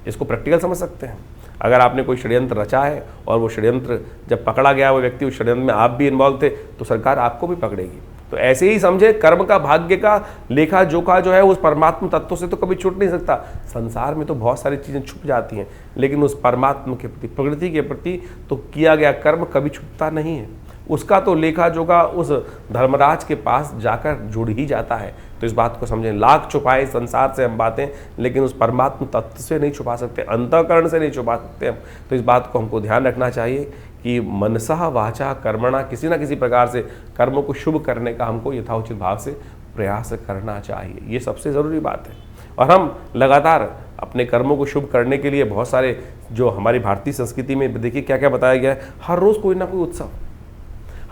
इसको प्रैक्टिकल समझ सकते हैं। अगर आपने कोई षड्यंत्र रचा है और वो षड्यंत्र जब पकड़ा गया, वो व्यक्ति उस षड्यंत्र में आप भी इन्वॉल्व थे, तो सरकार आपको भी पकड़ेगी। तो ऐसे ही समझे कर्म का भाग्य का लेखा जोखा जो है उस परमात्मा तत्व से तो कभी छूट नहीं सकता। संसार में तो बहुत सारी चीज़ें छुप जाती हैं, लेकिन उस परमात्मा के प्रति, प्रकृति के प्रति तो किया गया कर्म कभी छुपता नहीं है। उसका तो लेखा जोखा उस धर्मराज के पास जाकर जुड़ ही जाता है। तो इस बात को समझें, लाख छुपाए संसार से हम बातें, लेकिन उस परमात्मा तत्व से नहीं छुपा सकते, अंतःकरण से नहीं छुपा सकते हम। तो इस बात को हमको ध्यान रखना चाहिए कि मनसा वाचा कर्मणा, किसी न किसी प्रकार से कर्मों को शुभ करने का हमको यथाउचित भाव से प्रयास करना चाहिए। ये सबसे ज़रूरी बात है। और हम लगातार अपने कर्मों को शुभ करने के लिए बहुत सारे, जो हमारी भारतीय संस्कृति में देखिए क्या क्या बताया गया है, हर रोज़ कोई ना कोई उत्सव।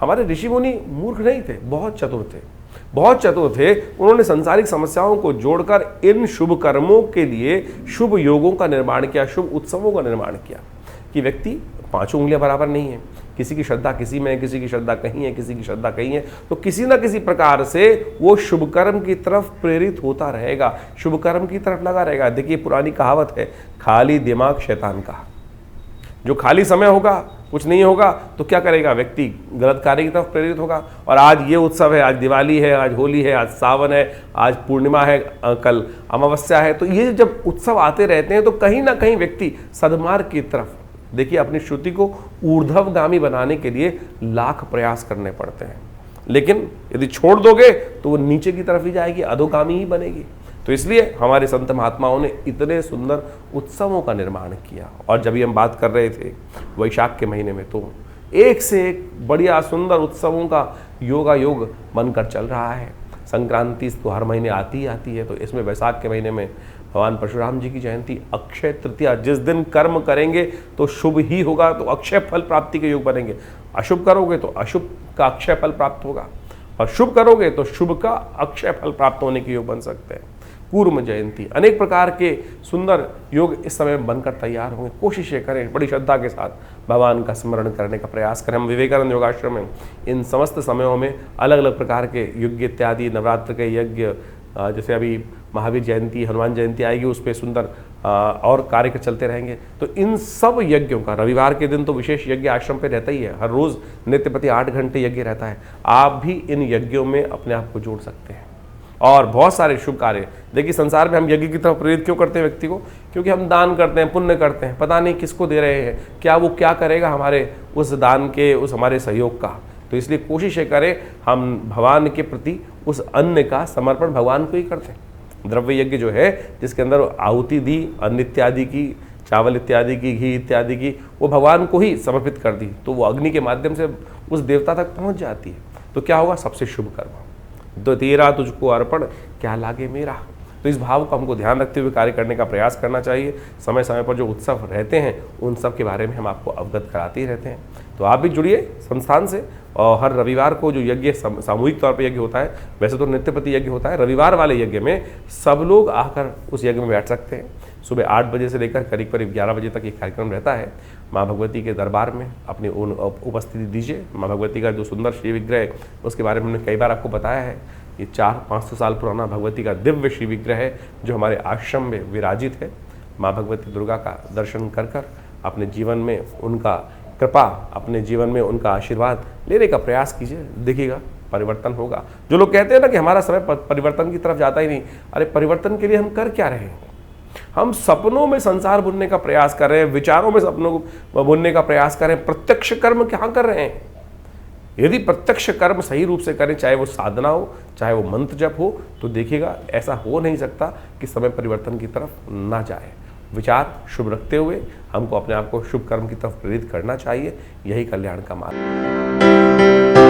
हमारे ऋषि मुनि मूर्ख नहीं थे, बहुत चतुर थे, बहुत चतुर थे। उन्होंने संसारिक समस्याओं को जोड़कर इन शुभ कर्मों के लिए शुभ योगों का निर्माण किया, शुभ उत्सवों का निर्माण किया। कि व्यक्ति पांचों उंगलियां बराबर नहीं है, किसी की श्रद्धा किसी में है, किसी की श्रद्धा कहीं है, किसी की श्रद्धा कहीं है, तो किसी ना किसी प्रकार से वो शुभ कर्म की तरफ प्रेरित होता रहेगा, शुभ कर्म की तरफ लगा रहेगा। देखिए पुरानी कहावत है, खाली दिमाग शैतान का। जो खाली समय होगा, कुछ नहीं होगा, तो क्या करेगा व्यक्ति? गलत कार्य की तरफ प्रेरित होगा। और आज ये उत्सव है, आज दिवाली है, आज होली है, आज सावन है, आज पूर्णिमा है, कल अमावस्या है। तो ये जब उत्सव आते रहते हैं तो कहीं ना कहीं व्यक्ति सद्मार्ग की तरफ, देखिए अपनी श्रुति को ऊर्ध्वगामी बनाने के लिए लाख प्रयास करने पड़ते हैं, लेकिन यदि छोड़ दोगे तो वो नीचे की तरफ ही जाएगी, अधोगामी ही बनेगी। तो इसलिए हमारे संत महात्माओं ने इतने सुंदर उत्सवों का निर्माण किया। और जब भी हम बात कर रहे थे वैशाख के महीने में, तो एक से एक बढ़िया सुंदर उत्सवों का योगायोग बनकर चल रहा है। संक्रांति तो हर महीने आती ही आती है, तो इसमें वैशाख के महीने में भगवान परशुराम जी की जयंती, अक्षय तृतीया, जिस दिन कर्म करेंगे तो शुभ ही होगा, तो अक्षय फल प्राप्ति के योग बनेंगे। अशुभ करोगे तो अशुभ का अक्षय फल प्राप्त होगा, और शुभ करोगे तो शुभ का अक्षय फल प्राप्त होने के योग बन सकते हैं। कूर्म जयंती, अनेक प्रकार के सुंदर योग इस समय बनकर तैयार होंगे। कोशिशें करें, बड़ी श्रद्धा के साथ भगवान का स्मरण करने का प्रयास करें। हम विवेकानंद योगाश्रम में इन समस्त समयों में अलग अलग प्रकार के यज्ञ इत्यादि, नवरात्र के यज्ञ, जैसे अभी महावीर जयंती, हनुमान जयंती आएगी, उस पर सुंदर और कार्य चलते रहेंगे। तो इन सब यज्ञों का, रविवार के दिन तो विशेष यज्ञ आश्रम पे रहता ही है, हर रोज़ नित्य प्रति 8 घंटे यज्ञ रहता है। आप भी इन यज्ञों में अपने आप को जोड़ सकते हैं और बहुत सारे शुभ कार्य। देखिए संसार में हम यज्ञ की तरफ प्रेरित क्यों करते हैं व्यक्ति को? क्योंकि हम दान करते हैं, पुण्य करते हैं, पता नहीं किसको दे रहे हैं, क्या वो क्या करेगा हमारे उस दान के, उस हमारे सहयोग का। तो इसलिए कोशिश करें हम भगवान के प्रति उस अन्न का समर्पण भगवान को ही करते हैं। द्रव्य यज्ञ जो है, जिसके अंदर आहुति दी, अन्न इत्यादि की, चावल इत्यादि की, घी इत्यादि की, वो भगवान को ही समर्पित कर दी, तो वो अग्नि के माध्यम से उस देवता तक पहुंच जाती है। तो क्या होगा? सबसे शुभ कर्म। तो तेरा तुझको अर्पण, क्या लागे मेरा। तो इस भाव को हमको ध्यान रखते हुए कार्य करने का प्रयास करना चाहिए। समय समय पर जो उत्सव रहते हैं उन सब के बारे में हम आपको अवगत कराते ही रहते हैं। तो आप भी जुड़िए संस्थान से, और हर रविवार को जो यज्ञ सामूहिक तौर पर यज्ञ होता है, वैसे तो नित्य प्रति यज्ञ होता है, रविवार वाले यज्ञ में सब लोग आकर उस यज्ञ में बैठ सकते हैं। सुबह 8 बजे से लेकर करीब करीब 11 बजे तक ये कार्यक्रम रहता है। माँ भगवती के दरबार में अपनी उपस्थिति दीजिए। माँ भगवती का जो सुंदर श्री विग्रह है उसके बारे में हमने कई बार आपको बताया है। ये 400-500 साल पुराना भगवती का दिव्य श्री विग्रह है जो हमारे आश्रम में विराजित है। माँ भगवती दुर्गा का दर्शन कर कर अपने जीवन में उनका कृपा, अपने जीवन में उनका आशीर्वाद लेने का प्रयास कीजिए, देखिएगा परिवर्तन होगा। जो लोग कहते हैं ना कि हमारा समय परिवर्तन की तरफ जाता ही नहीं, अरे परिवर्तन के लिए हम कर क्या रहे हैं? हम सपनों में संसार बुनने का प्रयास कर रहे हैं, विचारों में सपनों को बुनने का प्रयास कर रहे हैं। प्रत्यक्ष कर्म क्या कर रहे हैं? यदि प्रत्यक्ष कर्म सही रूप से करें, चाहे वो साधना हो, चाहे वो मंत्र जप हो, तो देखिएगा ऐसा हो नहीं सकता कि समय परिवर्तन की तरफ ना जाए। विचार शुभ रखते हुए हमको अपने आप को शुभ कर्म की तरफ प्रेरित करना चाहिए। यही कल्याण का मार्ग।